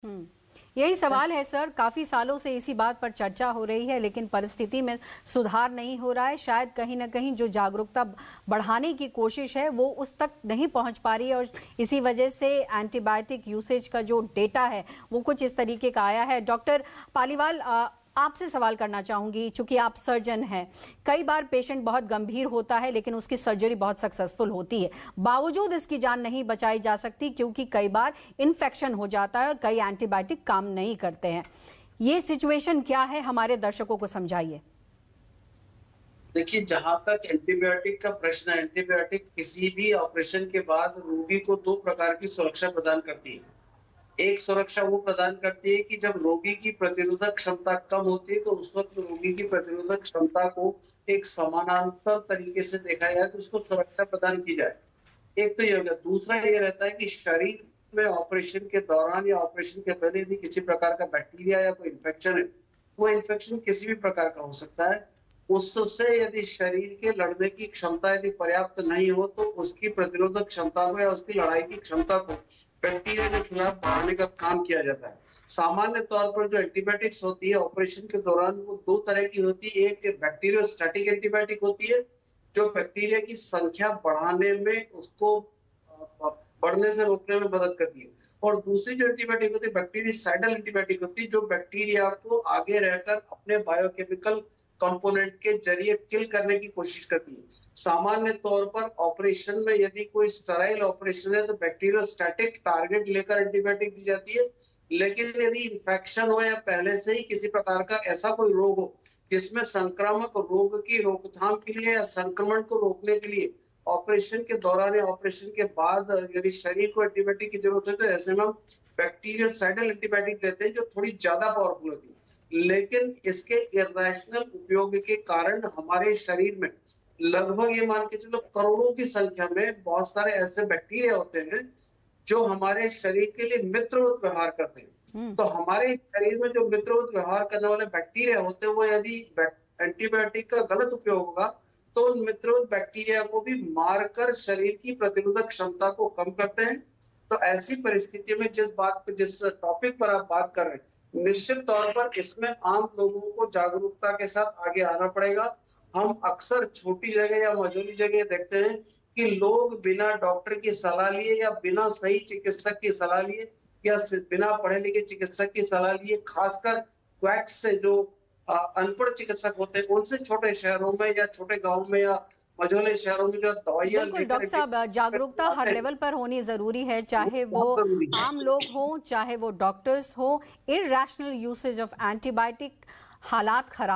यही सवाल है सर, काफी सालों से इसी बात पर चर्चा हो रही है, लेकिन परिस्थिति में सुधार नहीं हो रहा है। शायद कहीं ना कहीं जो जागरूकता बढ़ाने की कोशिश है वो उस तक नहीं पहुंच पा रही है, और इसी वजह से एंटीबायोटिक यूसेज का जो डेटा है वो कुछ इस तरीके का आया है। डॉक्टर पालीवाल, आपसे सवाल करना चाहूंगी, चूंकि आप सर्जन हैं। कई बार पेशेंट बहुत गंभीर होता है लेकिन उसकी सर्जरी बहुत सक्सेसफुल होती है, बावजूद इसकी जान नहीं बचाई जा सकती क्योंकि कई बार इन्फेक्शन हो जाता है और कई एंटीबायोटिक काम नहीं करते हैं। ये सिचुएशन क्या है, हमारे दर्शकों को समझाइए। देखिए, जहां तक एंटीबायोटिक का प्रश्न है, एंटीबायोटिक किसी भी ऑपरेशन के बाद रोगी को दो प्रकार की सुरक्षा प्रदान करती है। एक सुरक्षा वो प्रदान करती है कि जब रोगी की प्रतिरोधक क्षमता कम होती है तो उस वक्त रोगी की प्रतिरोधक क्षमता को एक समानांतर तरीके से देखा जाए तो उसको सुरक्षा प्रदान की जाए। एक तो ये हो गया। दूसरा ये रहता है कि शरीर में ऑपरेशन के दौरान या ऑपरेशन के पहले भी किसी प्रकार का बैक्टीरिया या कोई इन्फेक्शन है, वो इन्फेक्शन किसी भी प्रकार का हो सकता है। उससे यदि शरीर के लड़ने की क्षमता यदि पर्याप्त नहीं हो तो उसकी प्रतिरोधक क्षमता को या उसकी लड़ाई की क्षमता को बैक्टीरिया के खिलाफ बढ़ाने का काम किया जाता है। सामान्य तौर पर जो एंटीबायोटिक्स होती है ऑपरेशन के दौरान वो दो तरह की होती है। एक बैक्टीरियोस्टैटिक एंटीबायोटिक होती है जो बैक्टीरिया की संख्या बढ़ाने में उसको बढ़ने से रोकने में मदद करती है, और दूसरी जो एंटीबायोटिक होती है बैक्टीरियासाइडल एंटीबायोटिक होती है जो बैक्टीरिया को आगे रहकर अपने बायोकेमिकल कंपोनेंट के जरिए किल करने की कोशिश करती है। सामान्य तौर पर ऑपरेशन में यदि कोई स्टेराइल ऑपरेशन है तो बैक्टीरियोस्टैटिक टारगेट लेकर एंटीबायोटिक दी जाती है। लेकिन यदि इन्फेक्शन हो या पहले से ही किसी प्रकार का ऐसा कोई रोग हो जिसमें संक्रामक रोग की रोकथाम के लिए या संक्रमण को रोकने के लिए ऑपरेशन के दौरान या ऑपरेशन के बाद यदि शरीर को एंटीबायोटिक की जरूरत है तो ऐसे में हम बैक्टीरियोसाइडल एंटीबायोटिक देते हैं जो थोड़ी ज्यादा पावरफुल होती है। लेकिन इसके इर्रेशनल उपयोग के कारण हमारे शरीर में लगभग ये मान के चलो करोड़ों की संख्या में बहुत सारे ऐसे बैक्टीरिया होते हैं जो हमारे शरीर के लिए मित्रवत व्यवहार करते हैं। तो हमारे शरीर में जो मित्रवत व्यवहार करने वाले बैक्टीरिया होते हैं वो यदि एंटीबायोटिक का गलत उपयोग होगा तो उन मित्रवत बैक्टीरिया को भी मारकर शरीर की प्रतिरोधक क्षमता को कम करते हैं। तो ऐसी परिस्थिति में जिस टॉपिक पर आप बात कर रहे हैं, निश्चित तौर पर इसमें आम लोगों को जागरूकता के साथ आगे आना पड़ेगा। हम अक्सर छोटी जगह या मझोली जगह देखते हैं कि लोग बिना डॉक्टर की सलाह लिए या बिना सही चिकित्सक की सलाह लिए या बिना पढ़े लिखे चिकित्सक की सलाह लिए, खासकर क्वैक्स से जो अनपढ़ चिकित्सक होते हैं उनसे छोटे शहरों में या छोटे गाँव में या मझोले शहरों में जो दवाइयाँ बिल्कुल लेकर डॉक्टर साहब, जागरूकता हर लेवल पर होनी जरूरी है, चाहे वो आम लोग हों चाहे वो डॉक्टर्स हों। इरैशनल यूसेज ऑफ एंटीबायोटिक हालात खराब